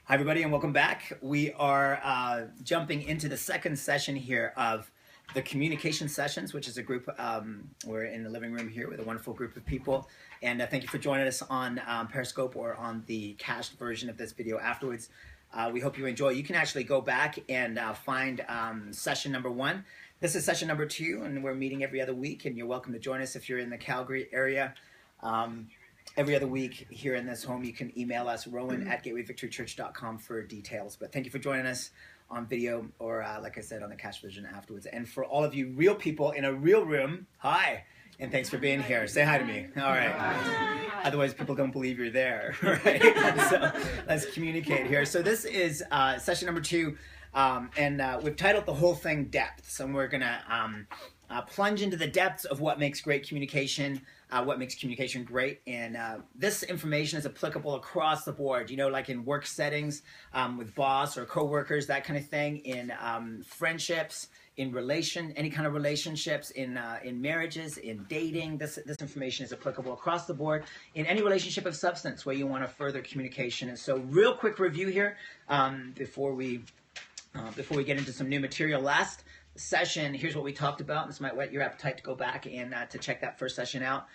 Hi, everybody, and welcome back. We are jumping into the second session here of the communication sessions, which is a group. We're in the living room here with a wonderful group of people. And thank you for joining us on Periscope or on the cached version of this video afterwards. We hope you enjoy. You can actually go back and find session number 1. This is session number 2, and we're meeting every other week. And you're welcome to join us if you're in the Calgary area. Every other week here in this home, you can email us, Rowan at GatewayVictoryChurch.com for details. But thank you for joining us on video or, like I said, on the cash version afterwards. And for all of you real people in a real room, hi, and thanks for being here. Say hi to me. All right. Hi. Otherwise, people don't believe you're there, right? So let's communicate here. So this is session number 2, and we've titled the whole thing Depths, and we're going to plunge into the depths of what makes great communication, what makes communication great. And this information is applicable across the board, you know, like in work settings with boss or coworkers, that kind of thing, in friendships, in any kind of relationships, in marriages, in dating. This information is applicable across the board in any relationship of substance where you want to further communication. And so real quick review here before we get into some new material. Last session, here's what we talked about. This might whet your appetite to go back and to check that first session out.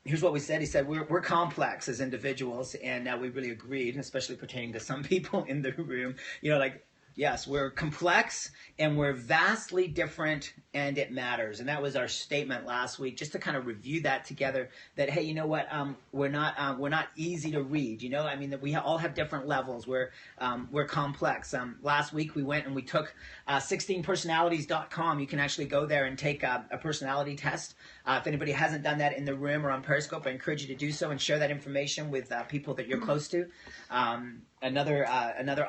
Here's what we said. He said we're complex as individuals, and we really agreed, especially pertaining to some people in the room. You know, like, yes, we're complex and we're vastly different, and it matters. And that was our statement last week, just to kind of review that together, that, hey, you know what, we're not easy to read, you know. I mean, that we all have different levels. We're complex. Last week we went and we took 16personalities.com. You can actually go there and take a personality test. If anybody hasn't done that in the room or on Periscope, I encourage you to do so and share that information with people that you're close to. Another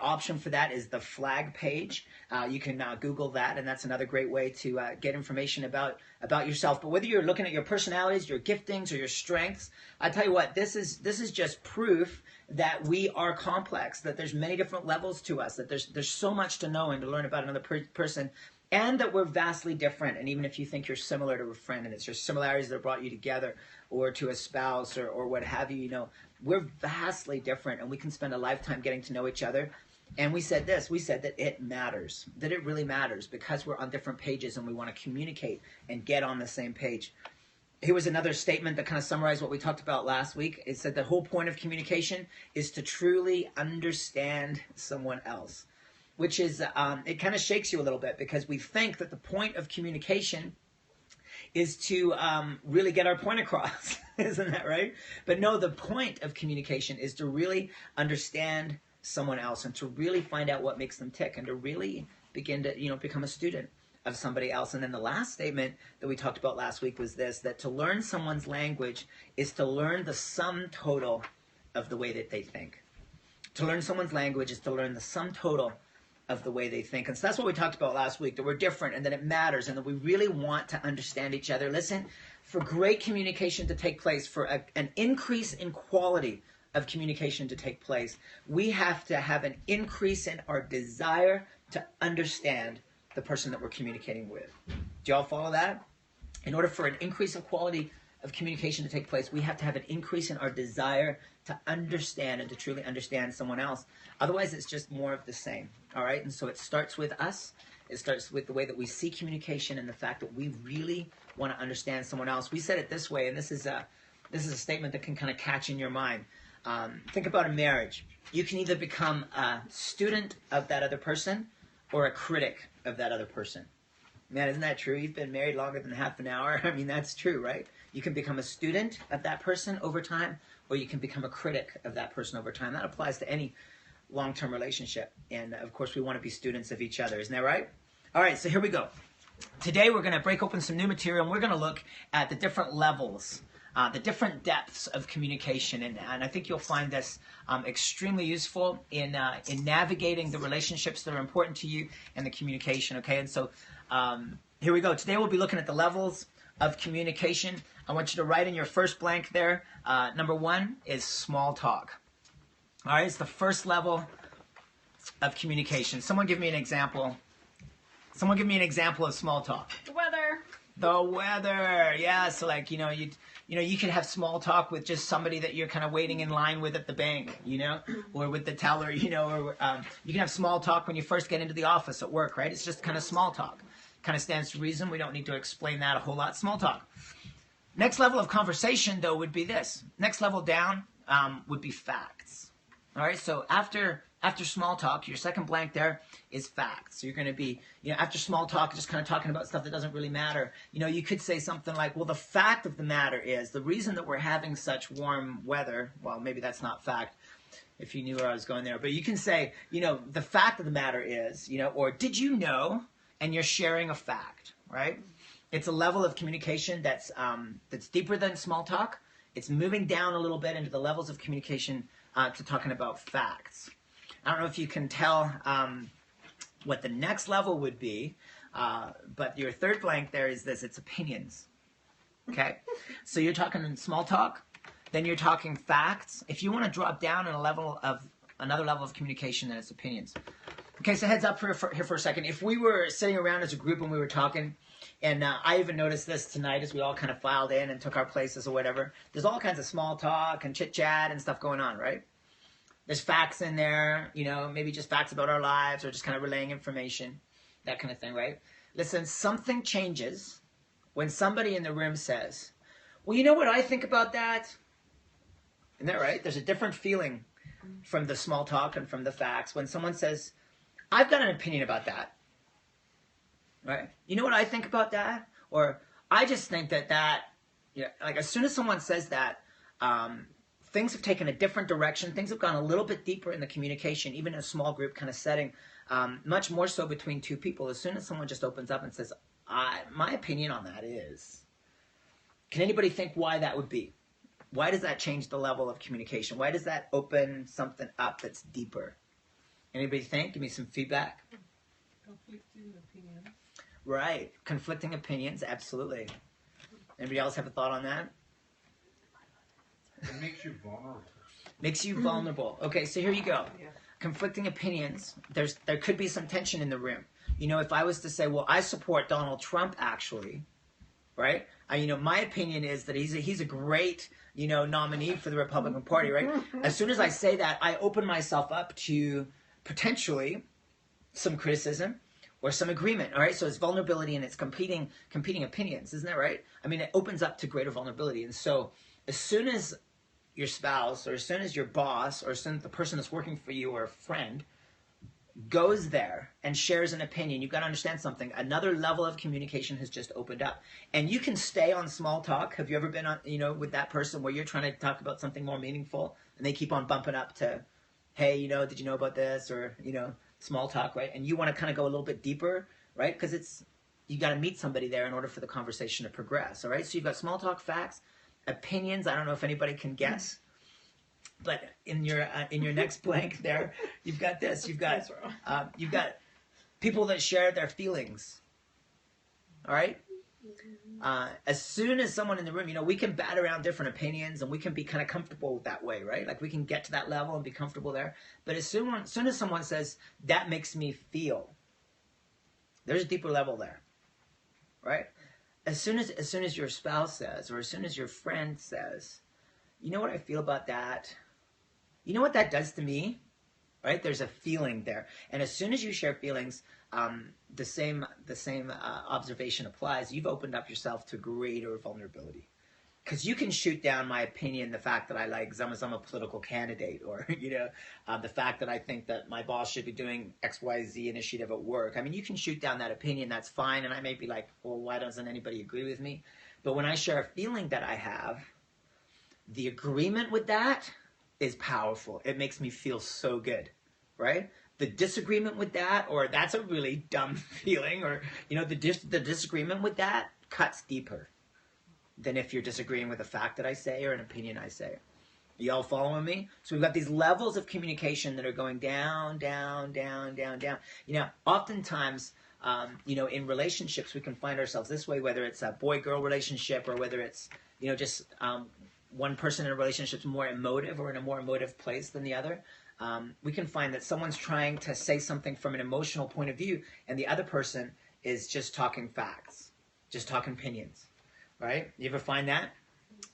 option for that is the flag page. You can Google that, and that's another great way to get information about yourself. But whether you're looking at your personalities, your giftings, or your strengths, I tell you what, this is just proof that we are complex, that there's many different levels to us, that there's so much to know and to learn about another person, and that we're vastly different. And even if you think you're similar to a friend and it's your similarities that brought you together, or to a spouse, or what have you, you know, we're vastly different, and we can spend a lifetime getting to know each other. And we said that it matters, that it really matters, because we're on different pages and we want to communicate and get on the same page. Here was another statement that kind of summarized what we talked about last week. It said the whole point of communication is to truly understand someone else, which is, it kind of shakes you a little bit, because we think that the point of communication is to really get our point across. Isn't that right? But no, the point of communication is to really understand someone else, and to really find out what makes them tick, and to really begin to, you know, become a student of somebody else. And then the last statement that we talked about last week was this, that to learn someone's language is to learn the sum total of the way that they think. To learn someone's language is to learn the sum total of the way they think. And so that's what we talked about last week, that we're different, and that it matters, and that we really want to understand each other. Listen, for great communication to take place, for an increase in quality of communication to take place, we have to have an increase in our desire to understand the person that we're communicating with. Do y'all follow that? In order for an increase in quality of communication to take place, we have to have an increase in our desire to understand and to truly understand someone else. Otherwise, it's just more of the same. All right? And so it starts with us. It starts with the way that we see communication, and the fact that we really want to understand someone else. We said it this way, and this is a statement that can kind of catch in your mind. Think about a marriage. You can either become a student of that other person or a critic of that other person. Man, isn't that true? You've been married longer than half an hour. I mean, that's true, right? You can become a student of that person over time, or you can become a critic of that person over time. That applies to any long-term relationship. And, of course, we want to be students of each other. Isn't that right? All right, so here we go. Today we're going to break open some new material, and we're going to look at the different levels, the different depths of communication. And I think you'll find this extremely useful in navigating the relationships that are important to you and the communication, okay? And so here we go. Today we'll be looking at the levels of communication. I want you to write in your first blank there. Number 1 is small talk. All right, it's the first level of communication. Someone give me an example. Someone give me an example of small talk. The weather. The weather, yeah. So like, you could have small talk with just somebody that you're kind of waiting in line with at the bank, or with the teller, or you can have small talk when you first get into the office at work, right? It's just kind of small talk. Kind of stands to reason. We don't need to explain that a whole lot. Small talk. Next level of conversation, though, would be this. Next level down would be facts. All right, so after small talk, your second blank there is facts. So you're going to be, after small talk, just kind of talking about stuff that doesn't really matter. You could say something like, well, the fact of the matter is, the reason that we're having such warm weather, well, maybe that's not fact, if you knew where I was going there, but you can say, the fact of the matter is, or did you know, and you're sharing a fact, right? It's a level of communication that's deeper than small talk. It's moving down a little bit into the levels of communication to talking about facts. I don't know if you can tell what the next level would be, but your third blank there is this. It's opinions. Okay? So you're talking in small talk, then you're talking facts. If you want to drop down in another level of communication, then it's opinions. Okay, so heads up here for a second. If we were sitting around as a group and we were talking, and I even noticed this tonight as we all kind of filed in and took our places or whatever, there's all kinds of small talk and chit-chat and stuff going on, right? There's facts in there, maybe just facts about our lives or just kind of relaying information, that kind of thing, right? Listen, something changes when somebody in the room says, well, you know what I think about that? Isn't that right? There's a different feeling from the small talk and from the facts when someone says, I've got an opinion about that. Right? You know what I think about that? Or I just think that, like as soon as someone says that, things have taken a different direction. Things have gone a little bit deeper in the communication, even in a small group kind of setting, much more so between two people. As soon as someone just opens up and says, my opinion on that is, can anybody think why that would be? Why does that change the level of communication? Why does that open something up that's deeper? Anybody think? Give me some feedback. Conflicting opinions. Right. Conflicting opinions, absolutely. Anybody else have a thought on that? It makes you vulnerable. Makes you vulnerable. Okay, so here you go. Yeah. Conflicting opinions. There could be some tension in the room. If I was to say, well, I support Donald Trump actually, right? My opinion is that he's a great, nominee for the Republican Party, right? As soon as I say that, I open myself up to potentially some criticism or some agreement, all right? So it's vulnerability and it's competing opinions, isn't that right? It opens up to greater vulnerability. And so as soon as your spouse or as soon as your boss or as soon as the person that's working for you or a friend goes there and shares an opinion, you've got to understand something. Another level of communication has just opened up. And you can stay on small talk. Have you ever been on, with that person where you're trying to talk about something more meaningful and they keep on bumping up to, hey, did you know about this? Or, small talk, right? And you want to kind of go a little bit deeper, right? Because you got to meet somebody there in order for the conversation to progress, all right? So you've got small talk, facts, opinions. I don't know if anybody can guess, but in your next blank there, you've got this. You've got people that share their feelings, all right? As soon as someone in the room, we can bat around different opinions and we can be kind of comfortable that way, right? Like we can get to that level and be comfortable there. But as soon as someone says, that makes me feel, there's a deeper level there, right? As soon as your spouse says, or as soon as your friend says, you know what I feel about that? You know what that does to me? Right? There's a feeling there. And as soon as you share feelings, the same observation applies. You've opened up yourself to greater vulnerability. Because you can shoot down my opinion, the fact that I like I'm a political candidate, or the fact that I think that my boss should be doing XYZ initiative at work. You can shoot down that opinion, that's fine, and I may be like, well, why doesn't anybody agree with me? But when I share a feeling that I have, the agreement with that is powerful. It makes me feel so good, right? The disagreement with that, or that's a really dumb feeling, or the disagreement with that cuts deeper than if you're disagreeing with a fact that I say or an opinion I say. You all following me? So we've got these levels of communication that are going down, down, down, down, down. Oftentimes, in relationships, we can find ourselves this way, whether it's a boy-girl relationship or whether it's, just one person in a relationship is more emotive or in a more emotive place than the other. We can find that someone's trying to say something from an emotional point of view and the other person is just talking facts. just talking opinions, right? You ever find that?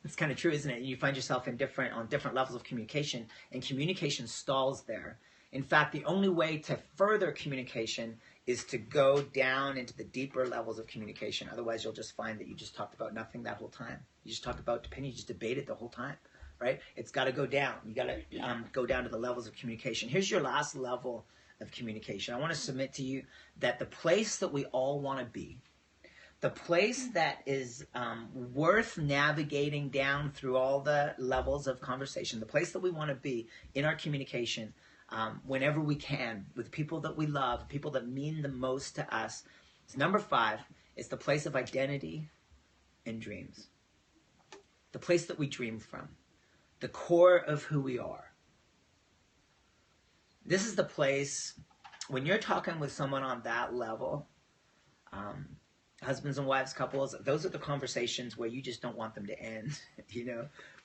It's kind of true, isn't it? You find yourself on different levels of communication, and communication stalls there. In fact, the only way to further communication is to go down into the deeper levels of communication. Otherwise, you'll just find that you just talked about nothing that whole time. You just talked about opinion, you just debated the whole time, right? It's got to go down. You got to go down to the levels of communication. Here's your last level of communication. I want to submit to you that the place that we all want to be, the place that is worth navigating down through all the levels of conversation, the place that we want to be in our communication whenever we can with people that we love, people that mean the most to us. It's number 5. It's the place of identity and dreams. The place that we dream from. The core of who we are. This is the place, when you're talking with someone on that level, husbands and wives, couples, those are the conversations where you just don't want them to end,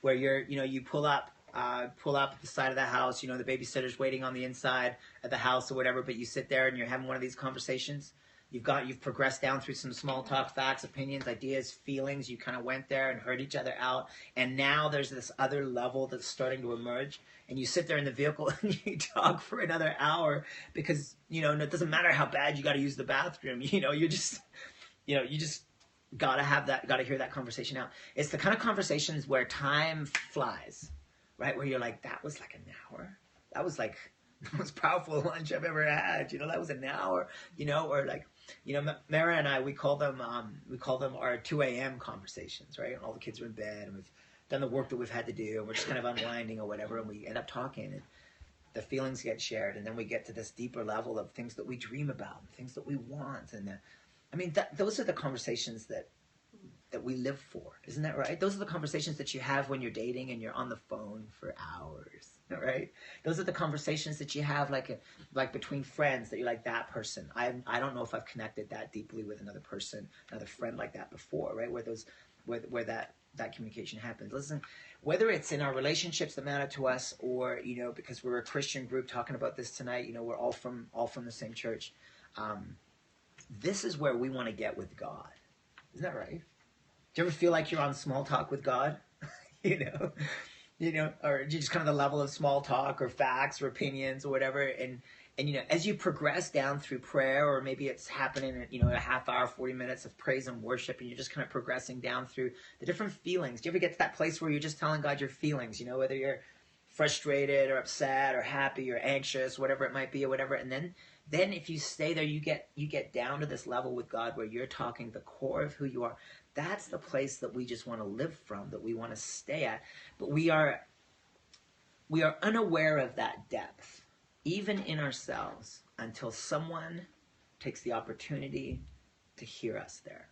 where you pull up at the side of the house, the babysitter's waiting on the inside of the house or whatever, but you sit there and you're having one of these conversations. You've progressed down through some small talk, facts, opinions, ideas, feelings. You kind of went there and heard each other out. And now there's this other level that's starting to emerge. And you sit there in the vehicle and you talk for another hour because, it doesn't matter how bad you got to use the bathroom. You just got to hear that conversation out. It's the kind of conversations where time flies, right? Where you're like, that was like an hour. That was like the most powerful lunch I've ever had. That was an hour, or like, Mara and I, we call them our 2 a.m. conversations, right? And all the kids are in bed and we've done the work that we've had to do and we're just kind of unwinding or whatever, and we end up talking and the feelings get shared, and then we get to this deeper level of things that we dream about, things that we want, and those are the conversations that we live for, isn't that right? Those are the conversations that you have when you're dating and you're on the phone for hours, right? Those are the conversations that you have like between friends, that you're like, that person. I don't know if I've connected that deeply with another person, another friend like that before, right? Where that communication happens. Listen, whether it's in our relationships that matter to us, or because we're a Christian group talking about this tonight, we're all from the same church. This is where we want to get with God. Isn't that right? Do you ever feel like you're on small talk with God? Or just kind of the level of small talk or facts or opinions or whatever. And as you progress down through prayer, or maybe it's happening in, a half hour, 40 minutes of praise and worship, and you're just kind of progressing down through the different feelings. Do you ever get to that place where you're just telling God your feelings, whether you're frustrated or upset or happy or anxious, whatever it might be or whatever. And then if you stay there, you get down to this level with God where you're talking the core of who you are. That's the place that we just want to live from, that we want to stay at. But we are unaware of that depth, even in ourselves, until someone takes the opportunity to hear us there.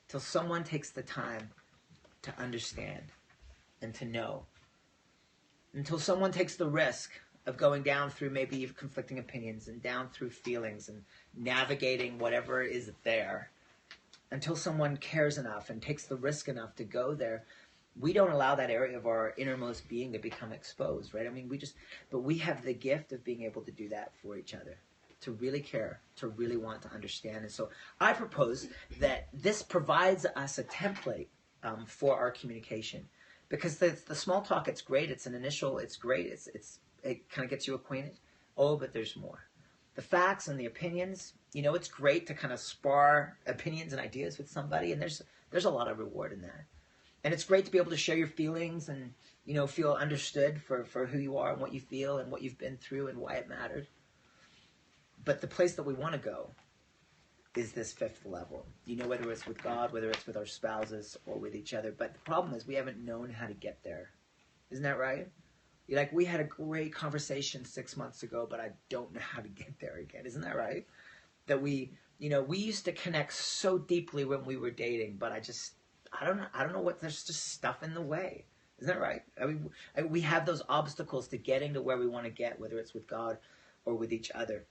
Till someone takes the time to understand and to know. Until someone takes the risk of going down through maybe conflicting opinions and down through feelings and navigating whatever is there. Until someone cares enough and takes the risk enough to go there, we don't allow that area of our innermost being to become exposed, right? But we have the gift of being able to do that for each other, to really care, to really want to understand. And so I propose that this provides us a template for our communication, because the small talk, it's great. It's an initial, it's great. It kind of gets you acquainted. Oh, but there's more. The facts and the opinions, it's great to kind of spar opinions and ideas with somebody, and there's a lot of reward in that. And it's great to be able to share your feelings and, feel understood for who you are and what you feel and what you've been through and why it mattered. But the place that we want to go is this 5th level. Whether it's with God, whether it's with our spouses or with each other. But the problem is we haven't known how to get there. Isn't that right? You're like, we had a great conversation 6 months ago, but I don't know how to get there again. Isn't that right? That we used to connect so deeply when we were dating, but I don't know what, there's just stuff in the way. Isn't that right? We have those obstacles to getting to where we want to get, whether it's with God or with each other.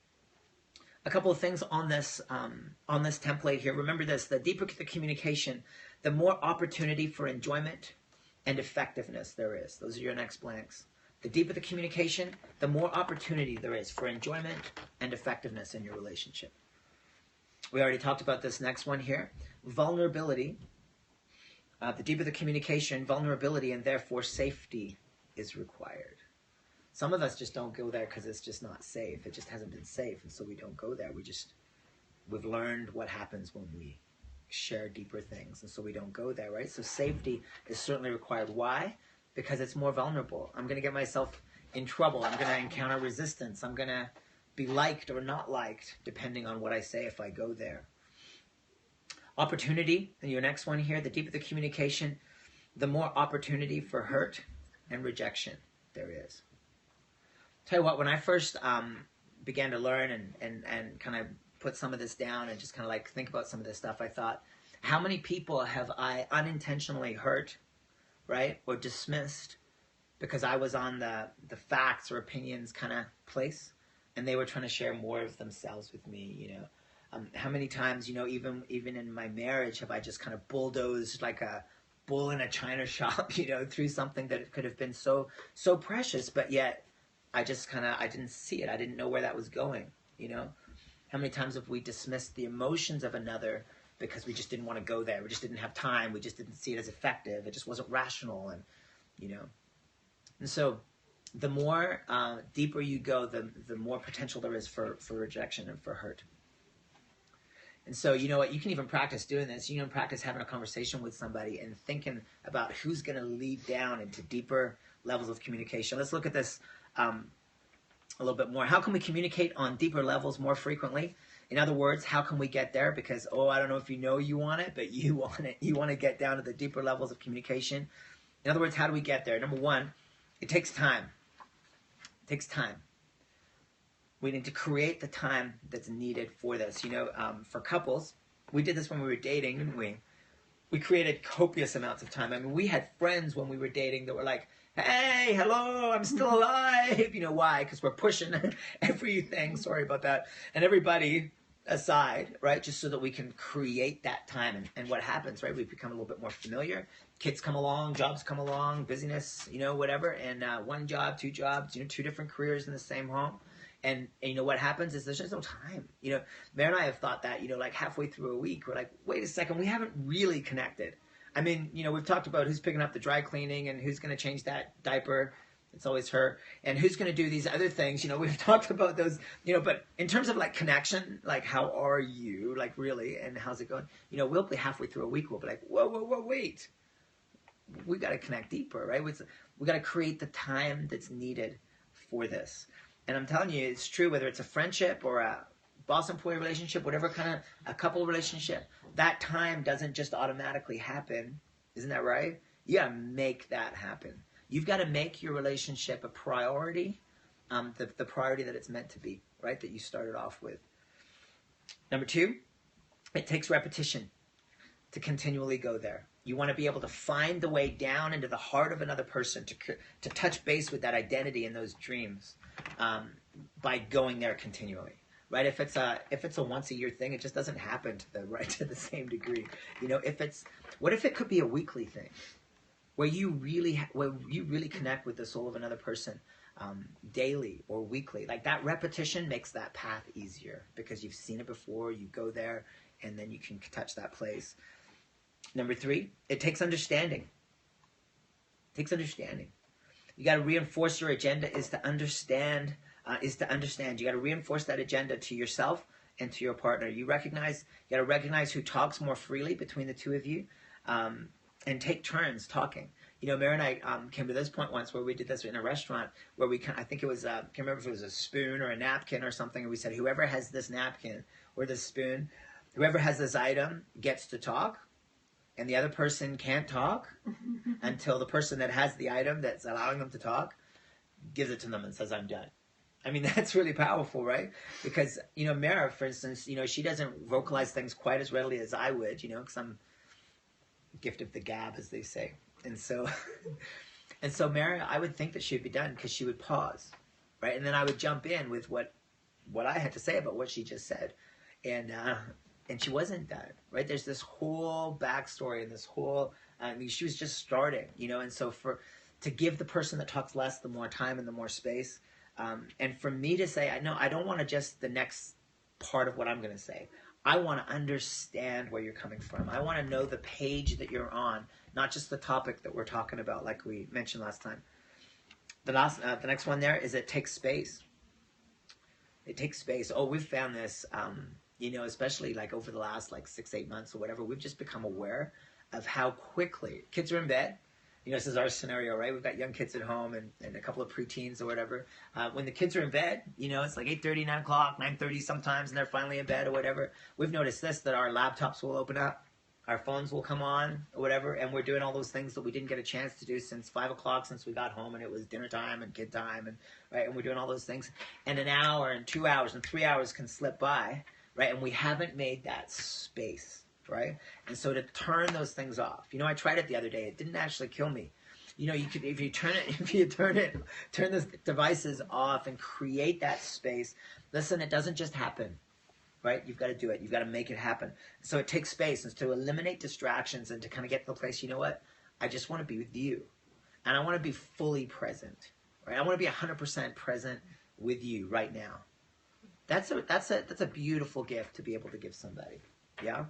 A couple of things on this template here. Remember this: the deeper the communication, the more opportunity for enjoyment and effectiveness there is. Those are your next blanks. The deeper the communication, the more opportunity there is for enjoyment and effectiveness in your relationship. We already talked about this next one here. vulnerability, the deeper the communication, vulnerability, and therefore safety is required. Some of us just don't go there because it's just not safe. It just hasn't been safe, and so we don't go there. We've learned what happens when we share deeper things, and so we don't go there, right? So safety is certainly required. Why? Because it's more vulnerable. I'm going to get myself in trouble. I'm going to encounter resistance. I'm going to be liked or not liked, depending on what I say if I go there. Opportunity, and your next one here, the deeper the communication, the more opportunity for hurt and rejection there is. Tell you what, when I first began to learn and kind of put some of this down and just kind of like think about some of this stuff, I thought, how many people have I unintentionally hurt, right, or dismissed because I was on the facts or opinions kind of place, and they were trying to share more of themselves with me, you know. How many times, you know, even in my marriage, have I just kind of bulldozed like a bull in a china shop, you know, through something that could have been so precious, but yet I didn't see it. I didn't know where that was going, you know. How many times have we dismissed the emotions of another because we just didn't want to go there? We just didn't have time. We just didn't see it as effective. It just wasn't rational, and, you know. And so the more deeper you go, the more potential there is for rejection and for hurt. And so, you know what, you can even practice doing this. You can practice having a conversation with somebody and thinking about who's going to lead down into deeper levels of communication. Let's look at this a little bit more. How can we communicate on deeper levels more frequently? In other words, how can we get there? Because, I don't know if you know you want it, but you want it. You want to get down to the deeper levels of communication. In other words, how do we get there? Number one, it takes time. It takes time. We need to create the time that's needed for this. You know, for couples, we did this when we were dating, didn't we? We created copious amounts of time. I mean, we had friends when we were dating that were like, hey, hello, I'm still alive. You know why? Because we're pushing everything, sorry about that, and everybody aside, right? Just so that we can create that time. And what happens, right? We become a little bit more familiar. Kids come along, jobs come along, busyness, you know, whatever. And one job, two jobs, you know, two different careers in the same home. And you know what happens is there's just no time. You know, Mary and I have thought that, you know, like halfway through a week, we're like, wait a second, we haven't really connected. I mean, you know, we've talked about who's picking up the dry cleaning and who's going to change that diaper. It's always her. And who's going to do these other things. You know, we've talked about those, you know, but in terms of like connection, like how are you, like really, and how's it going? You know, we'll be halfway through a week, we'll be like, whoa, wait. We got to connect deeper, right? We got to create the time that's needed for this. And I'm telling you, it's true, whether it's a friendship or a boss-employee relationship, whatever kind of a couple relationship, that time doesn't just automatically happen. Isn't that right? You got to make that happen. You've got to make your relationship a priority, the priority that it's meant to be, right, that you started off with. Number two, it takes repetition to continually go there. You want to be able to find the way down into the heart of another person, to touch base with that identity and those dreams by going there continually, right? If it's a once a year thing, it just doesn't happen to the same degree. You know, what if it could be a weekly thing, where you really connect with the soul of another person daily or weekly? Like that repetition makes that path easier because you've seen it before. You go there, and then you can touch that place. Number three, it takes understanding. It takes understanding. You got to reinforce your agenda is to understand. You got to reinforce that agenda to yourself and to your partner. You got to recognize who talks more freely between the two of you, and take turns talking. You know, Mary and I came to this point once where we did this in a restaurant where I think it was, I can't remember if it was a spoon or a napkin or something, and we said, whoever has this napkin or this spoon, whoever has this item gets to talk. And the other person can't talk until the person that has the item that's allowing them to talk gives it to them and says, I'm done. I mean, that's really powerful, right? Because, you know, Mara, for instance, you know, she doesn't vocalize things quite as readily as I would, you know, because I'm gift of the gab, as they say. And so Mara, I would think that she'd be done because she would pause, right? And then I would jump in with what I had to say about what she just said. And she wasn't done, right? There's this whole backstory and this whole, I mean, she was just starting, you know, and so to give the person that talks less the more time and the more space, and for me to say, I don't want to just the next part of what I'm going to say. I want to understand where you're coming from. I want to know the page that you're on, not just the topic that we're talking about, like we mentioned last time. The next one there is it takes space. It takes space. Oh, we've found this, especially like over the last like 6-8 months or whatever, we've just become aware of how quickly kids are in bed. This is our scenario, right? We've got young kids at home and a couple of preteens or whatever. When the kids are in bed, it's like 8:30, 9 o'clock, 9:30 sometimes, and they're finally in bed or whatever. We've noticed this, that our laptops will open up, our phones will come on or whatever, and we're doing all those things that we didn't get a chance to do since 5 o'clock, since we got home and it was dinner time and kid time, and right, and we're doing all those things. And an hour and 2 hours and 3 hours can slip by, right? And we haven't made that space. Right? And so to turn those things off, I tried it the other day. It didn't actually kill me. You could, if you turn the devices off and create that space. Listen, it doesn't just happen, right? You've got to do it. You've got to make it happen. So it takes space, and to eliminate distractions and to kind of get to the place. You know what? I just want to be with you, and I want to be fully present, right? I want to be 100% present with you right now. That's a beautiful gift to be able to give somebody. Yeah.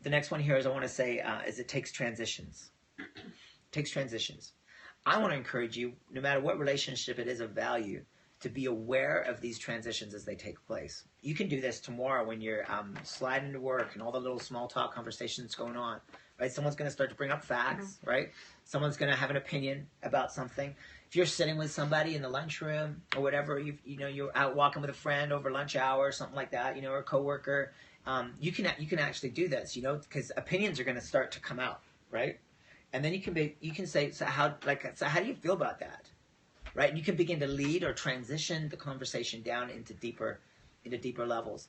The next one here is I want to say is it takes transitions. It takes transitions. I want to encourage you, no matter what relationship it is of value, to be aware of these transitions as they take place. You can do this tomorrow when you're sliding to work and all the little small talk conversations going on. Right? Someone's going to start to bring up facts, right? Someone's going to have an opinion about something. If you're sitting with somebody in the lunchroom or whatever, you're out walking with a friend over lunch hour or something like that, or a coworker. You can actually do this, because opinions are going to start to come out, right? And then you can say, so how do you feel about that, right? And you can begin to lead or transition the conversation down into deeper levels.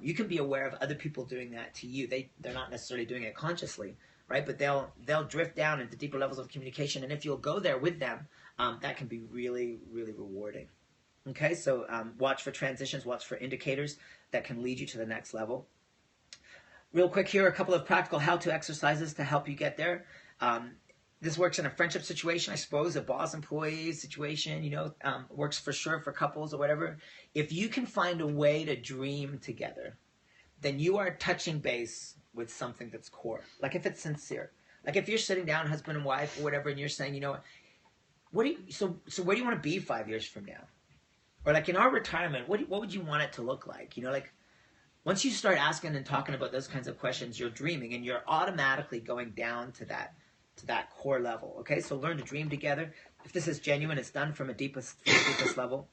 You can be aware of other people doing that to you. They're not necessarily doing it consciously, right? But they'll drift down into deeper levels of communication, and if you'll go there with them, that can be really, really rewarding. Okay, so watch for transitions, watch for indicators that can lead you to the next level. Real quick here, a couple of practical how-to exercises to help you get there. This works in a friendship situation, I suppose, a boss-employee situation, works for sure for couples or whatever. If you can find a way to dream together, then you are touching base with something that's core. Like if it's sincere. Like if you're sitting down, husband and wife or whatever, and you're saying, so where do you want to be 5 years from now? Or like in our retirement, what would you want it to look like? Once you start asking and talking about those kinds of questions, you're dreaming, and you're automatically going down to that core level. Okay, so learn to dream together. If this is genuine, it's done from a deepest level.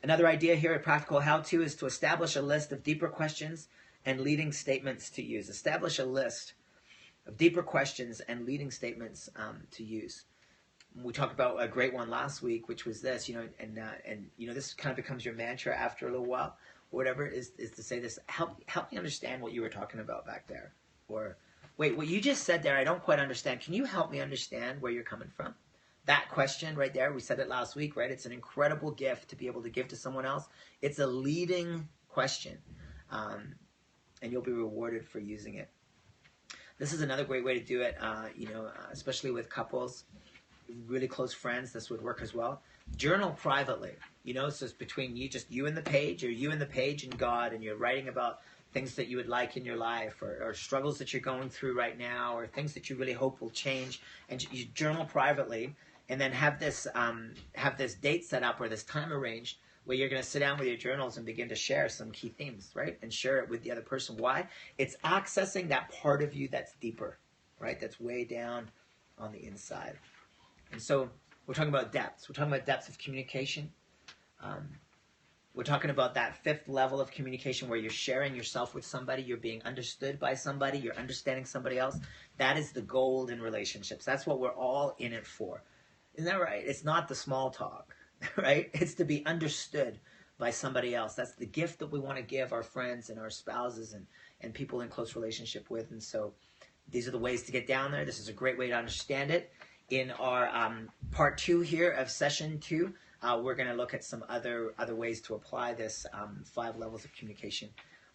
Another idea here, a practical how-to, is to establish a list of deeper questions and leading statements to use. Establish a list of deeper questions and leading statements to use. We talked about a great one last week, which was this, and this kind of becomes your mantra after a little while. Whatever is to say this, help me understand what you were talking about back there. Or, wait, what you just said there, I don't quite understand. Can you help me understand where you're coming from? That question right there, we said it last week, right? It's an incredible gift to be able to give to someone else. It's a leading question, and you'll be rewarded for using it. This is another great way to do it, especially with couples, really close friends. This would work as well. Journal privately, so it's between you and the page, or you and the page and God, and you're writing about things that you would like in your life, or struggles that you're going through right now, or things that you really hope will change, and you journal privately, and then have this date set up or this time arranged where you're going to sit down with your journals and begin to share some key themes, right? And share it with the other person. Why? It's accessing that part of you that's deeper, right? That's way down on the inside. And so we're talking about depths. We're talking about depths of communication. We're talking about that fifth level of communication where you're sharing yourself with somebody, you're being understood by somebody, you're understanding somebody else. That is the gold in relationships. That's what we're all in it for. Isn't that right? It's not the small talk, right? It's to be understood by somebody else. That's the gift that we want to give our friends and our spouses and people in close relationship with. And so these are the ways to get down there. This is a great way to understand it. In our part 2 here of session 2, we're going to look at some other ways to apply this 5 levels of communication.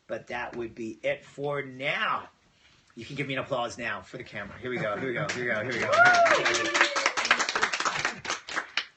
But that would be it for now. You can give me an applause now for the camera. Here we go.